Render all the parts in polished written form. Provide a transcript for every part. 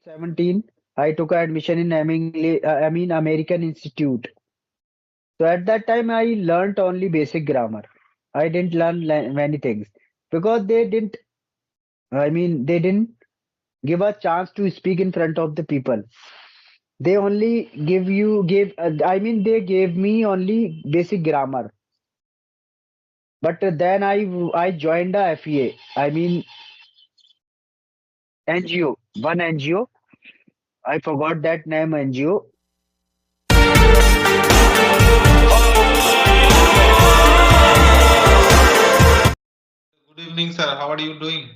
2017, I took admission in American Institute. So at that time, I learnt only basic grammar. I didn't learn many things because they didn't give a chance to speak in front of the people. They only they gave me only basic grammar. But then I joined a FEA. NGO, one NGO. I forgot that name NGO. Good evening, sir. How are you doing?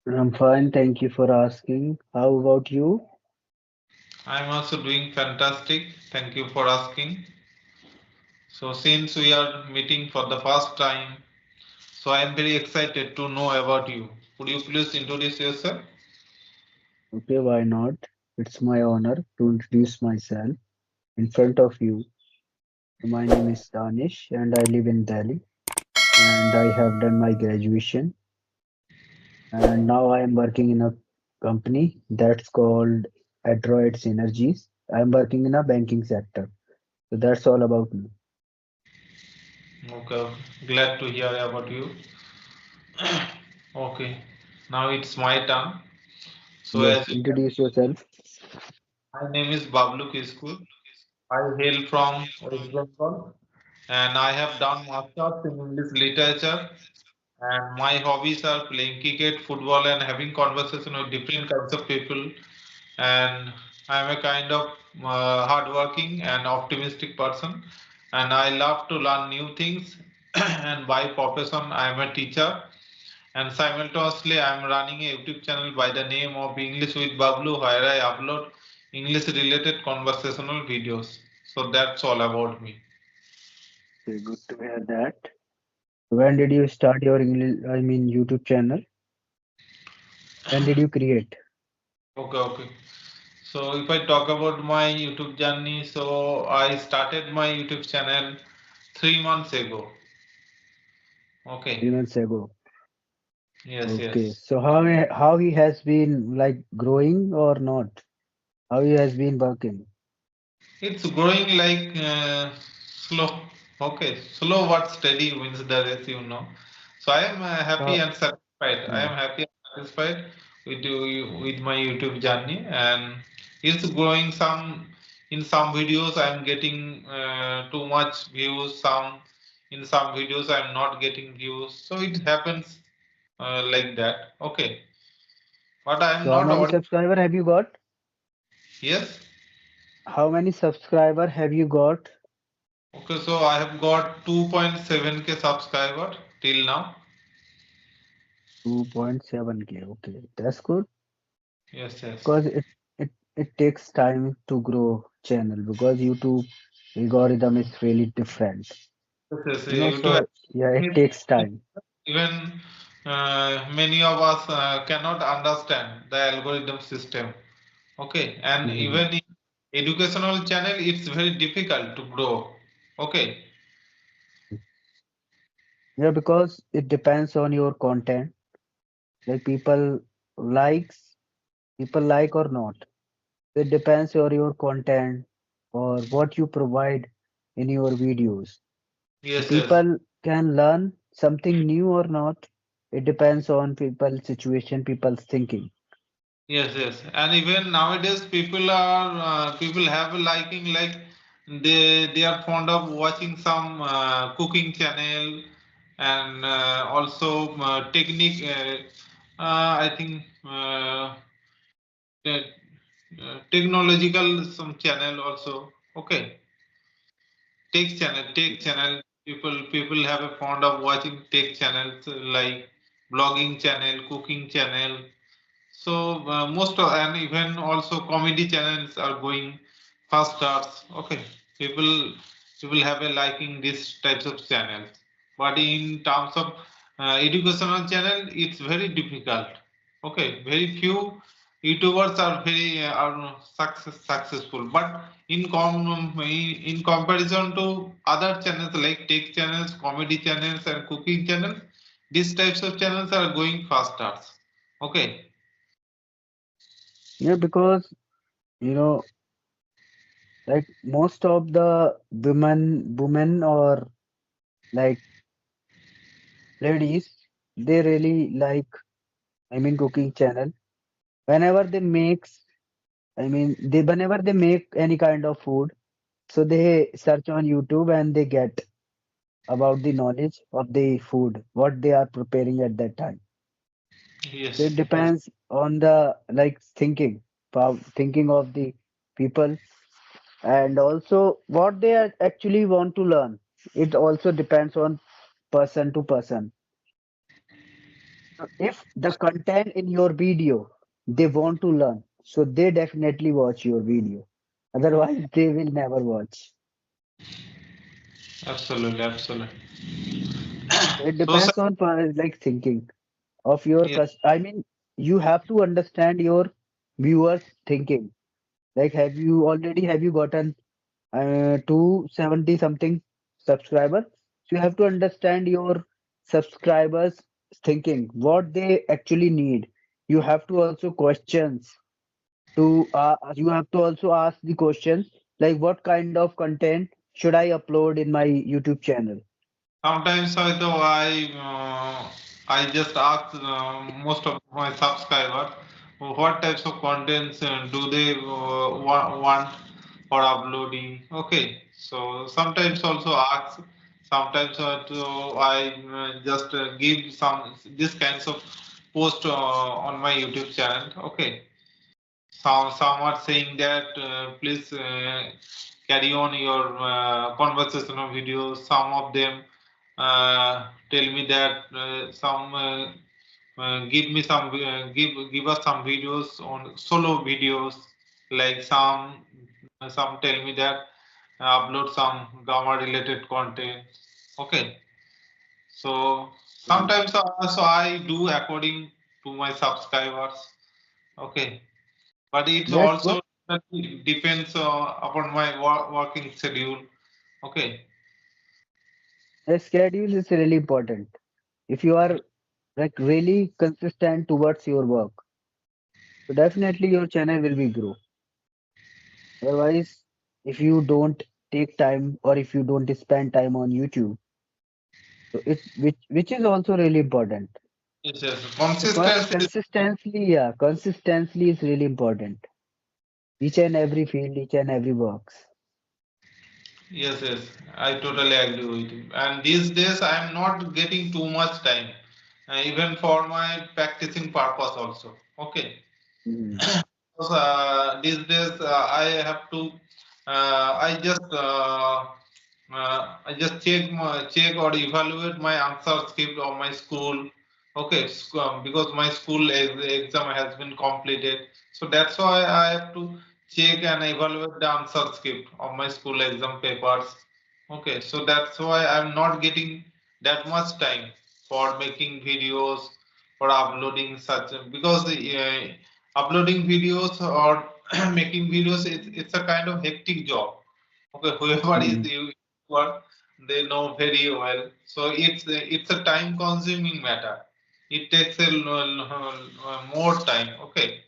I'm fine, thank you for asking. How about you? I'm also doing fantastic. Thank you for asking. So, since we are meeting for the first time, so I am very excited to know about you. Could you please introduce yourself? Okay, why not? It's my honor to introduce myself in front of you. My name is Danish and I live in Delhi and I have done my graduation and now I am working in a company that's called Adroit Synergies. I'm working in a banking sector. So that's all about me. Okay, glad to hear about you. Okay, now it's my turn. So, Yes, as you can introduce see, yourself. my name is Bablu Kiskul. I hail from West Bengal and I have done masters in English literature. And my hobbies are playing cricket, football, and having conversation with different kinds of people. And I'm a kind of hardworking and optimistic person. And I love to learn new things. And by profession, I'm a teacher. And simultaneously, I'm running a YouTube channel by the name of English with Bablu, where I upload English-related conversational videos. So that's all about me. Okay, good to hear that. When did you start your YouTube channel? When did you create? Okay, okay. So if I talk about my YouTube journey, so I started my YouTube channel 3 months ago. Three Okay. months ago. Yes, Okay, yes. so how he has been like growing or not? How he has been working? It's growing like slow. Okay, slow but steady wins the race, you know. So I am happy Uh, and satisfied. I yeah. am happy and satisfied with my YouTube journey, and it's growing. Some videos I am getting too much views. Some videos I am not getting views. So it happens like that. Okay, but I am So how not many audible. subscriber have you got? Yes. How many subscriber have you got? Okay, so I have got 2.7K subscriber till now. 2.7K. Okay, that's good Yes, yes. because it takes time to grow channel because YouTube algorithm is really different. Yes, yes. YouTube So yeah, it algorithm takes is time. even many of us cannot understand the algorithm system. Okay, and Mhm. even in educational channel, it's very difficult to grow. Okay. Yeah, because it depends on your content. Like likes, people like or not. It depends on your content or what you provide in your videos. Yes, yes. People can learn something new or not. It depends on people's situation, people's thinking. Yes, yes, and even nowadays people have a liking like they are fond of watching some cooking channel and also technique. I think technological some channel also. Okay, tech channel. People have a fond of watching tech channels like blogging channel, cooking channel. So most of and even also comedy channels are going fast starts. Okay, people people have a liking these types of channels. But in terms of educational channel, it's very difficult. Okay, very few YouTubers are very are successful. But in comparison to other channels like tech channels, comedy channels, and cooking channels, these types of channels are going faster. Okay. Yeah, because you know, like most of the women or like ladies, they really like, I mean, cooking channel. Whenever they makes, I mean, they whenever they make any kind of food, so they search on YouTube and they get about the knowledge of the food, what they are preparing at that time. So Yes, it yes, depends on the like thinking, thinking of the people, and also what they actually want to learn. It also depends on person to person. So if the content in your video they want to learn, so they definitely watch your video. Otherwise, they will never watch. absolutely, absolutely. So it So, sir, depends on like thinking of your yes, I mean, you have to understand your viewers thinking. Like, have you gotten 270 something subscribers? So you have to understand your subscribers thinking, what they actually need. You have to also questions to you have to also ask the questions like what kind of content should I upload in my YouTube channel? sometimes I just ask most of my subscribers what types of contents do they want for uploading. Okay, so sometimes also ask, sometimes I just give some these kinds of post on my YouTube channel. Okay, some are saying that please carry on your conversational videos. Some of them tell me that give me some give us some videos on solo videos. Like some tell me that upload some gamma related content. Okay, so Mm. sometimes also I do according to my subscribers. Okay, but it That's good. also depends upon my working schedule. Okay. The schedule is really important. If you are like really consistent towards your work, so definitely your channel will be grow. Otherwise, if you don't take time or if you don't spend time on YouTube, so it which is also really important. Yes, yes. So Consistency. consistency, yeah, consistency is really important. Each and every field, each and every works. Yes, yes. I totally agree with you. And these days, I am not getting too much time, even for my practicing purpose also. Okay. Mm. Because, these days, I just check or evaluate my answer script of my school. Okay, because my school exam has been completed, so that's why I have to check and evaluate the answer script of my school exam papers. Okay, so that's why I'm not getting that much time for making videos, for uploading such, because uploading videos or making videos, it's a kind of hectic job. Okay, whoever is Mm. you work, they know very well. So it's a time consuming matter. It takes more time. Okay,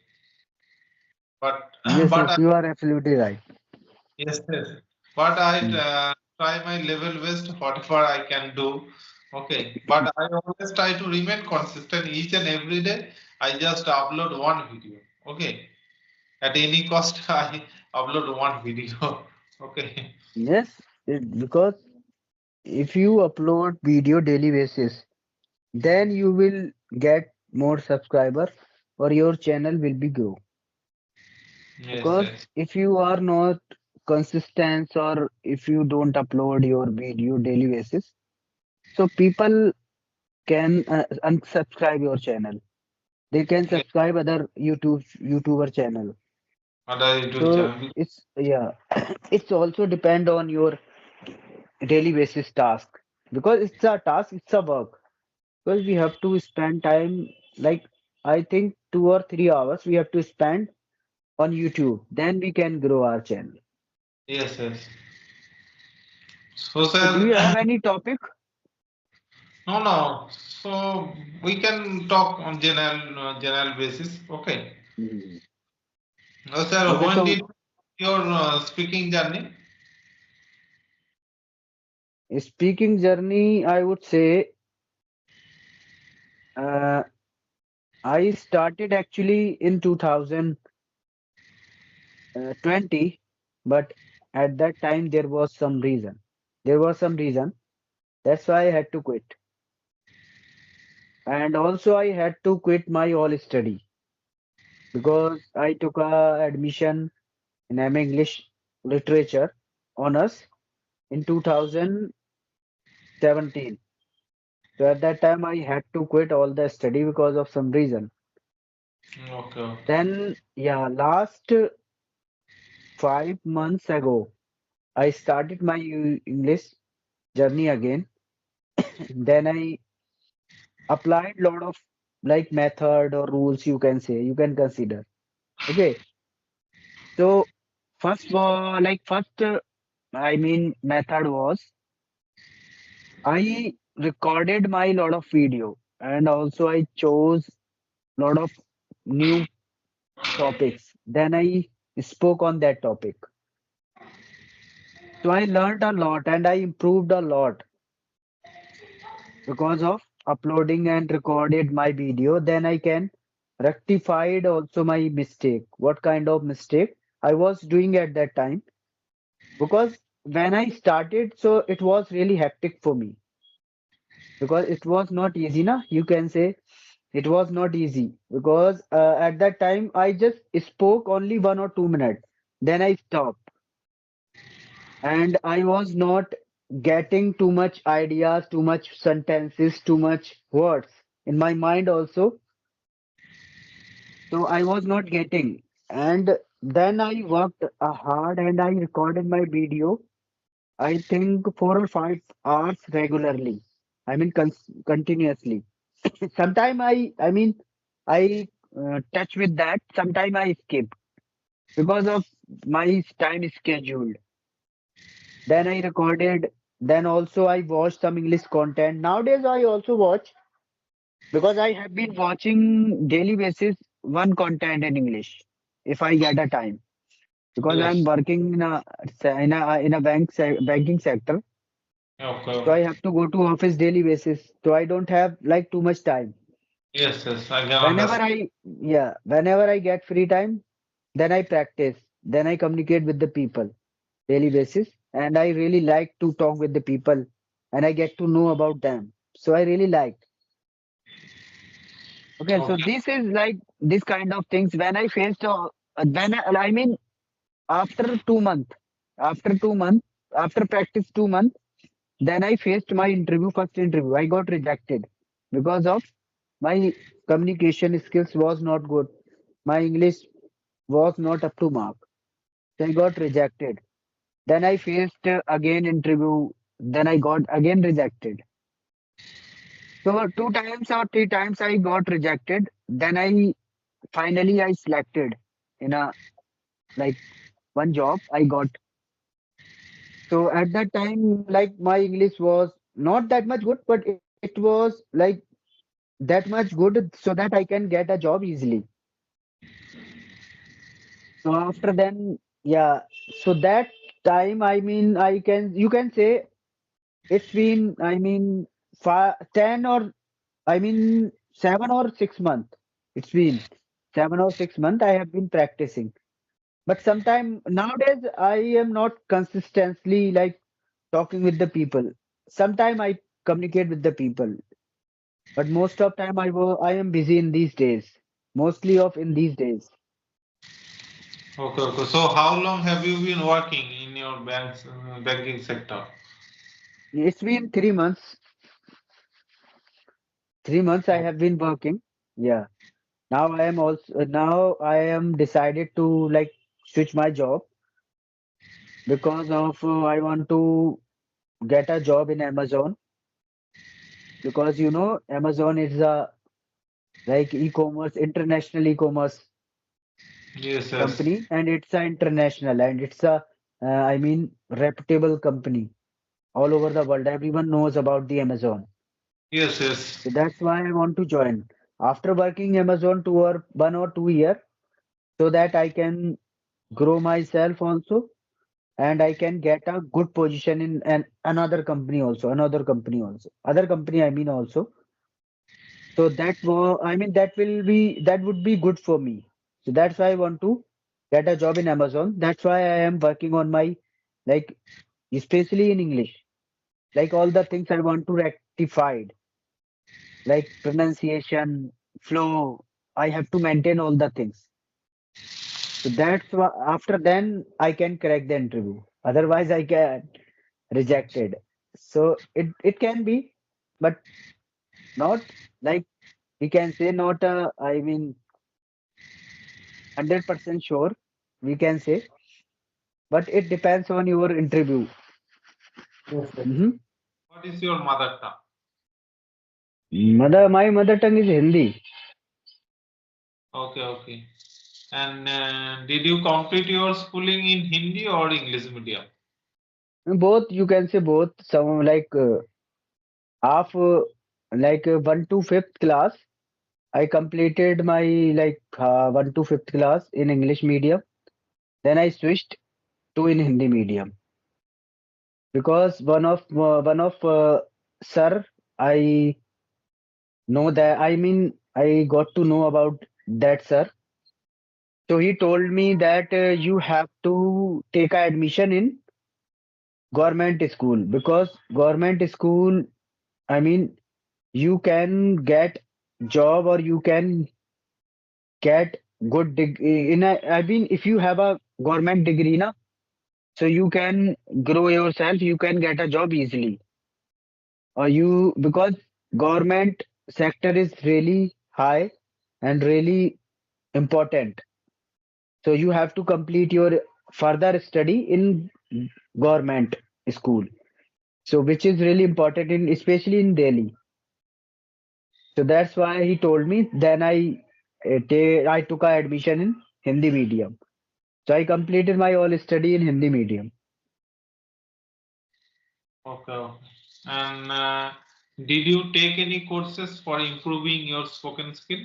but Yes, but yes, you are absolutely right. yes, yes. But I Mm. try my level best, whatever I can do. Okay. But I always try to remain consistent each and every day. I just upload one video. Okay. At any cost, I upload one video. Okay. Yes, because if you upload video daily basis, then you will get more subscriber or your channel will be grow. Yes, Because yes. if you are not consistent or if you don't upload your video daily basis, so people can unsubscribe your channel. They can Yes. subscribe other YouTuber channel. Other YouTube So channel. it's yeah, it's also depend on your daily basis task because it's a task, it's a work. Because we have to spend time like I think 2 or 3 hours we have to spend on YouTube. Then we can grow our channel. Yes, yes. So, So do sir, you have any topic? no, no. So we can talk on general basis. Okay. Mhm. Oh, sir, Okay, when so did your speaking journey? speaking journey, I would say uh, I started actually in 2020, but at that time there was some reason. There was some reason. That's why I had to quit. And also I had to quit my all study because I took a admission in M English Literature honors in 2017. So at that time I had to quit all the study because of some reason. Okay, okay. Then yeah, last 5 months ago I started my English journey again. Then I applied lot of like method or rules you can say, you can consider. Okay. So first method was I recorded my lot of video and also I chose lot of new topics. Then I spoke on that topic. So I learned a lot and I improved a lot because of uploading and recorded my video. Then I can rectified also my mistake. What kind of mistake I was doing at that time? Because when I started, so it was really hectic for me because it was not easy, na? You can say it was not easy because at that time I just spoke only 1 or 2 minutes. Then I stopped and I was not getting too much ideas, too much sentences, too much words in my mind also. So I was not getting. And then I worked hard and I recorded my video. I think 4 or 5 hours regularly. I mean, continuously. Sometime I touch with that. Sometime I skip because of my time schedule. Then I recorded. Then also I watched some English content. Nowadays I also watch because I have been watching daily basis one content in English if I get a time because I'm Yes. working in a banking sector. So Okay. I have to go to office daily basis. So I don't have like too much time. Yes, yes, I can Whenever understand. whenever I get free time, then I practice. Then I communicate with the people daily basis. And I really like to talk with the people and I get to know about them. So I really like. Okay, so Okay. this is like this kind of things when I faced I mean after 2 months, after 2 months, after practice 2 months, then I faced my interview, first interview. I got rejected because of my communication skills was not good. My English was not up to mark. So I got rejected. Then I faced again interview. Then I got again rejected. So 2 times or 3 times I got rejected. Then I selected in a like one job I got. So at that time, like my English was not that much good, but it was like that much good so that I can get a job easily. So after then, yeah. So that time, you can say it's been, 10 or, 7 or 6 months. It's been 7 or 6 months I have been practicing. But sometime nowadays I am not consistently like talking with the people. Sometime I communicate with the people, but most of time I am busy in these days. Mostly of in these days. Okay, okay. So how long have you been working in your banking sector? It's been 3 months. 3 months I have been working. Yeah. Now I am decided to like switch my job because of I want to get a job in Amazon because Amazon is a like e-commerce, international e-commerce Yes, yes. company and it's a international and it's a reputable company all over the world. Everyone knows about the Amazon. Yes, yes. So that's why I want to join. After working Amazon 1 or 2 year, so that I can grow myself also, and I can get a good position in another company also, other company I mean also. So that would be good for me. So that's why I want to get a job in Amazon. That's why I am working on my, like, especially in English, like all the things I want to rectify, like pronunciation, flow. I have to maintain all the things. So that's why after then I can crack the interview. Otherwise I get rejected. So it can be, but not, like, we can say not, I mean, 100% sure, we can say, but it depends on your interview. Yes, yes. Hmm. What is your mother tongue? My mother tongue is Hindi. Okay, okay. And did you complete your schooling in Hindi or English medium? Both, you can say both. Some like half, like 1 to 5th class. I completed my, like, 1 to 5th class in English medium. Then I switched to in Hindi medium because one of sir, I know that, I mean, I got to know about that sir. So he told me that you have to take a admission in government school, because government school, I mean, you can get job, or you can get good degree in a, I mean, if you have a government degree na, so you can grow yourself, you can get a job easily. Or you, because government sector is really high and really important. So you have to complete your further study in government school. So which is really important in, especially in Delhi. So that's why he told me. Then I took a admission in Hindi medium. So I completed my all study in Hindi medium. Okay, okay. And did you take any courses for improving your spoken skill?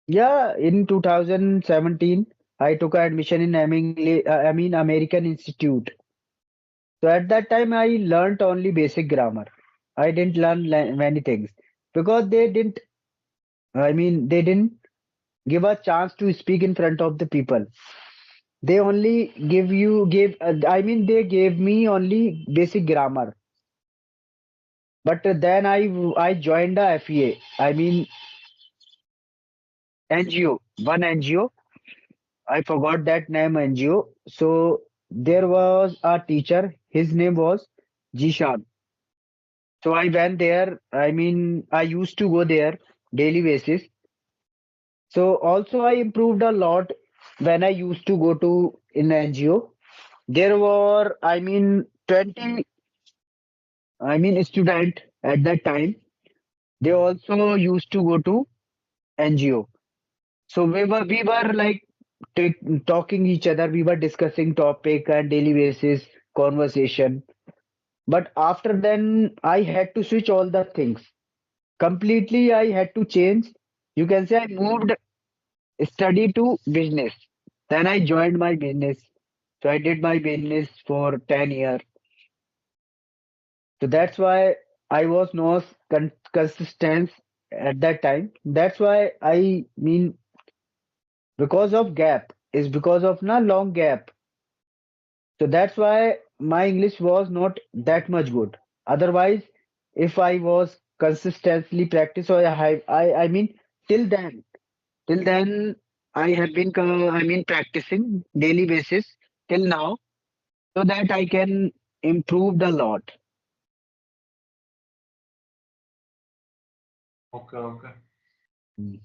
Yeah, in 2017, I took a admission in I mean American Institute. So at that time, I learnt only basic grammar. I didn't learn many things because they didn't give a chance to speak in front of the people. They only they gave me only basic grammar. But then I joined a FEA. I mean NGO, one NGO. I forgot that name NGO. So there was a teacher. His name was Jishan. So I went there. I mean, I used to go there daily basis. So also I improved a lot when I used to go to in NGO. There were, I mean, 20, I mean, student at that time. They also used to go to NGO. So we were like talking each other. We were discussing topic and daily basis conversation. But after then, I had to switch all the things completely. I had to change. You can say I moved study to business. Then I joined my business. So I did my business for 10 years. So that's why I was not consistent at that time. That's why I mean, because of gap, is because of na long gap. So that's why my English was not that much good. Otherwise, if I was consistently practice, or I mean, till then, till then, I have been, I mean, practicing daily basis till now, so that I can improve a lot. Okay, okay. Mm.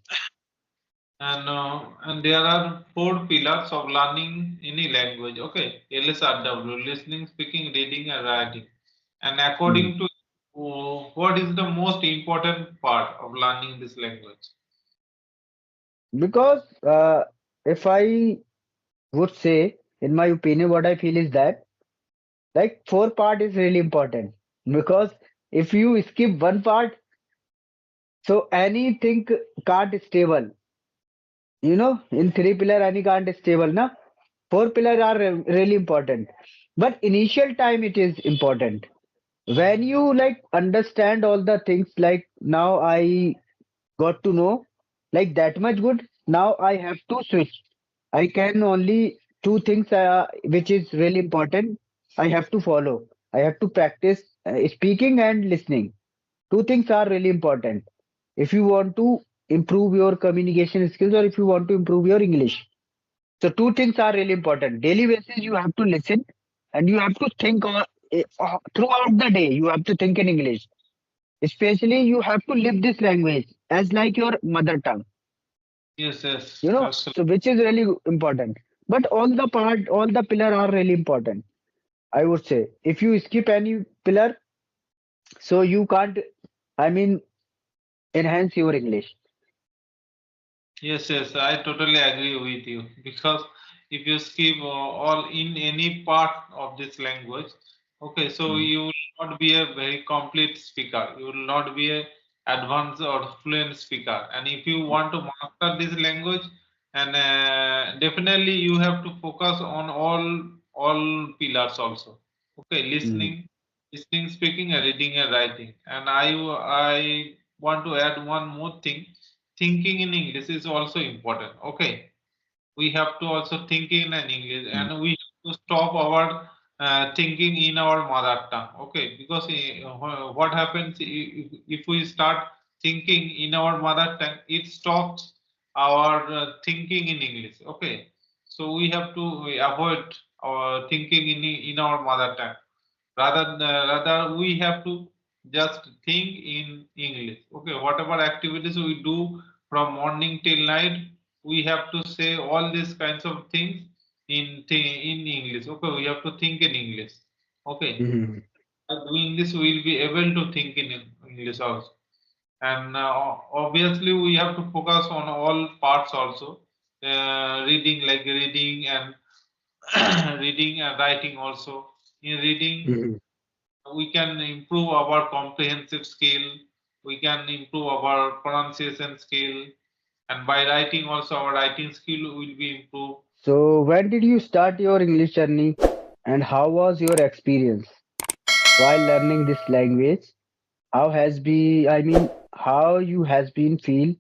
And there are four pillars of learning any language. Okay, LSRW: listening, speaking, reading, and writing. And Mm. according to what is the most important part of learning this language? Because if I would say, in my opinion, what I feel is that, like, four part is really important, because if you skip one part, so anything can't stable. In three pillar any can't stable, na? Four pillar are really important. But initial time it is important. When you like understand all the things, like now I got to know like that much good. Now I have to switch. I can only two things which is really important. I have to follow. I have to practice speaking and listening. Two things are really important. If you want to improve your communication skills or if you want to improve your English. So two things are really important. Daily basis you have to listen and you have to think throughout the day. You have to think in English. Especially you have to live this language as like your mother tongue. Yes, yes, So absolutely. which is really important. But all the pillar are really important. I would say if you skip any pillar, so you can't, I mean, enhance your English. Yes, yes, I totally agree with you because if you skip all in any part of this language, okay, so Mm, you will not be a very complete speaker. You will not be a advanced or fluent speaker. And if you want to master this language, and definitely you have to focus on all pillars also. Okay, mm. listening, speaking, and reading and writing. And I want to add one more thing. Thinking in English is also important. Okay, we have to also think in an English, Mm, and we have to stop our thinking in our mother tongue. Okay, because what happens if we start thinking in our mother tongue, it stops our thinking in English. Okay, so we have to avoid our thinking in our mother tongue. Rather we have to just think in English. Okay, whatever activities we do from morning till night, we have to say all these kinds of things in English. Okay, we have to think in English. Okay, mm. by doing this, we will be able to think in English also. And obviously, we have to focus on all parts also. Reading, like reading and reading and writing also. In reading, Mm. we can improve our comprehensive skill, we can improve our pronunciation skill, and by writing also our writing skill will be improved. So when did you start your English journey and how was your experience while learning this language? How you has been feel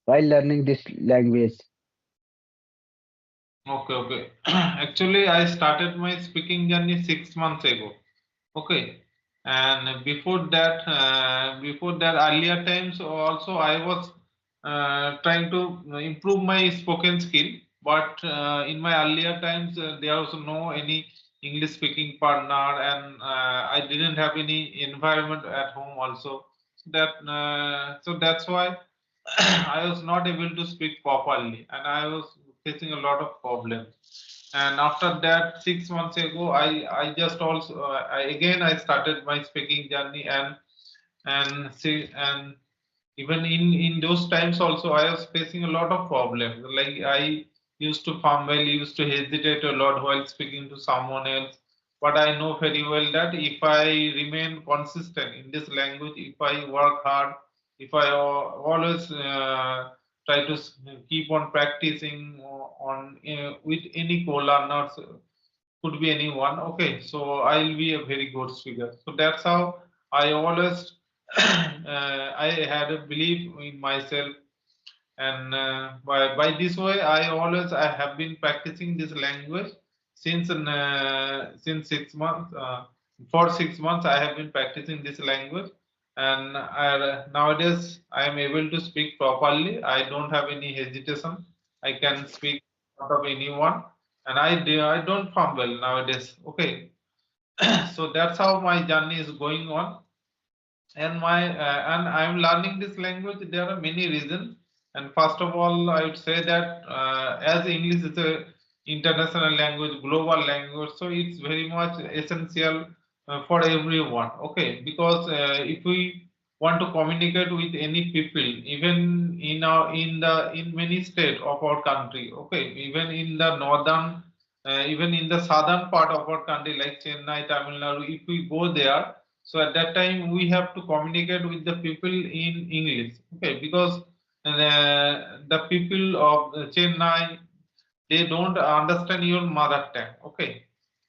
while learning this language? Okay, okay. Actually, I started my speaking journey 6 months ago. Okay, and before that, earlier times also I was trying to improve my spoken skill. But in my earlier times, there was no any English speaking partner, and I didn't have any environment at home also. So that's why I was not able to speak properly, and I was facing a lot of problems. And after that, 6 months ago, I just also again I started my speaking journey, and even in those times also I was facing a lot of problems. Like I used to fumble, used to hesitate a lot while speaking to someone else. But I know very well that if I remain consistent in this language, if I work hard, if I always try to keep on practicing on with any co-learners, could be anyone. Okay, so I'll be a very good speaker. So that's how I always I had a belief in myself, and by this way I have been practicing this language since 6 months. For 6 months I have been practicing this language, and nowadays I am able to speak properly. I don't have any hesitation. I can speak in front of anyone, and I don't fumble nowadays. Okay, so that's how my journey is going on. And I'm learning this language. There are many reasons, and first of all I would say that as English is a international language, global language, so it's very much essential for everyone. Okay, because if we want to communicate with any people, even in many states of our country, okay, even in the northern, even in the southern part of our country like Chennai, Tamil Nadu, if we go there, so at that time we have to communicate with the people in English. Okay, because and the people of Chennai, they don't understand your mother tongue. Okay,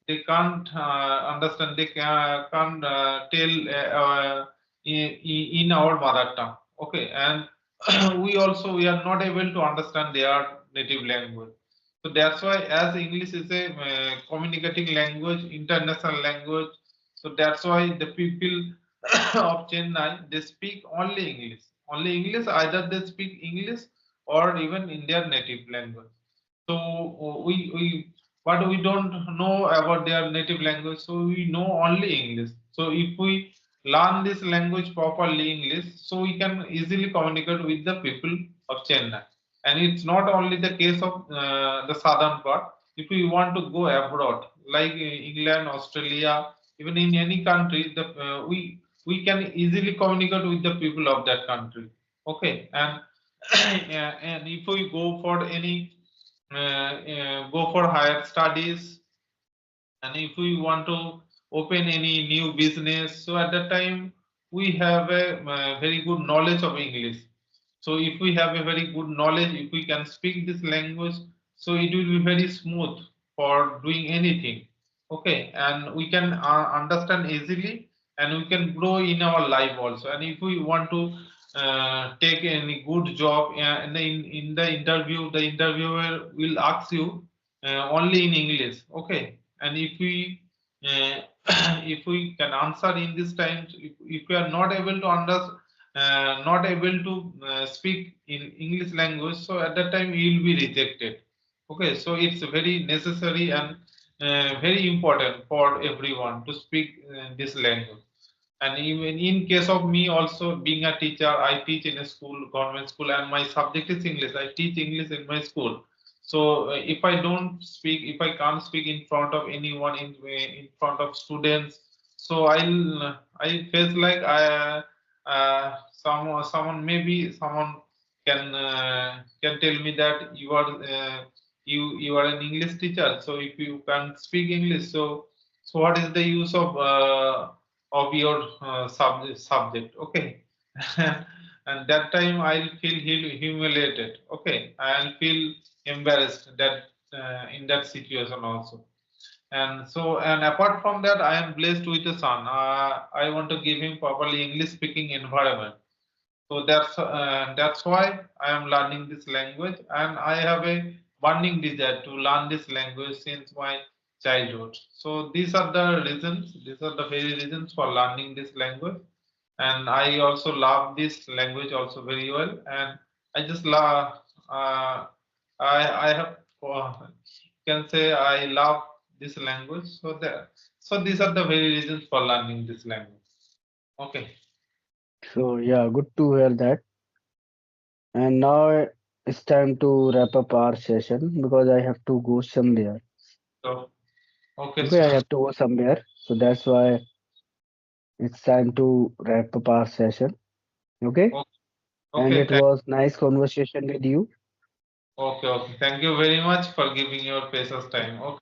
they can't understand. They can't tell in our mother tongue. Okay, and we are not able to understand their native language. So that's why, as English is a communicating language, international language. So that's why the people of Chennai, they speak only English. Only English. Either they speak English or even in their native language. So we but we don't know about their native language, so we know only English. So if we learn this language properly, English, so we can easily communicate with the people of Chennai. And it's not only the case of the southern part. If we want to go abroad, like England, Australia, even in any country, we can easily communicate with the people of that country. Okay, and and if we go for higher studies, and if we want to open any new business, so at that time we have a very good knowledge of English. So if we have a very good knowledge, if we can speak this language, so it will be very smooth for doing anything. Okay, and we can understand easily, and we can grow in our life also. And if we want to take any good job, and in the interview, the interviewer will ask you only in English. Okay, and if we uh, if we can answer in this time, if we are not able to understand, not able to speak in English language, so at that time you will be rejected. Okay, so it's very necessary and very important for everyone to speak this language. And even in case of me also being a teacher, I teach in a school, government school, and my subject is English. I teach English in my school. So if I don't speak, if I can't speak in front of anyone, in front of students, so I feel like someone, maybe someone can tell me that you are an English teacher. So if you can't speak English, so what is the use of your subject? Okay, and that time I'll feel humiliated. Okay, I'll feel embarrassed that in that situation also. And so, and apart from that, I am blessed with a son. I want to give him properly English speaking environment. So that's why I am learning this language, and I have a burning desire to learn this language since my childhood. So these are the reasons. These are the very reasons for learning this language, and I also love this language also very well. And I just love. Uh, I have can say I love this language. So these are the very reasons for learning this language. Okay. So yeah, good to hear that. And now it's time to wrap up our session because I have to go somewhere. So okay. Okay, I have to go somewhere. So that's why it's time to wrap up our session. Okay. Okay. And Okay, it was nice conversation with you. okay. Thank you very much for giving your precious time. Okay.